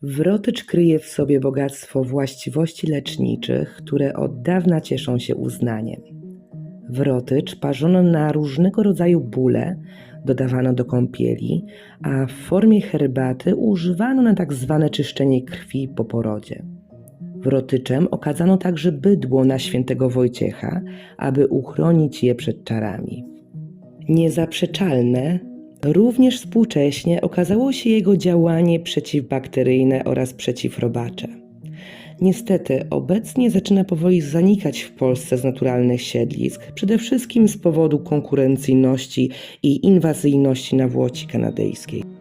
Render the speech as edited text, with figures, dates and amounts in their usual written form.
Wrotycz kryje w sobie bogactwo właściwości leczniczych, które od dawna cieszą się uznaniem. Wrotycz parzono na różnego rodzaju bóle, dodawano do kąpieli, a w formie herbaty używano na tak zwane czyszczenie krwi po porodzie. Wrotyczem okadzano także bydło na świętego Wojciecha, aby uchronić je przed czarami. Niezaprzeczalne również współcześnie okazało się jego działanie przeciwbakteryjne oraz przeciwrobacze. Niestety obecnie zaczyna powoli zanikać w Polsce z naturalnych siedlisk, przede wszystkim z powodu konkurencyjności i inwazyjności nawłoci kanadyjskiej.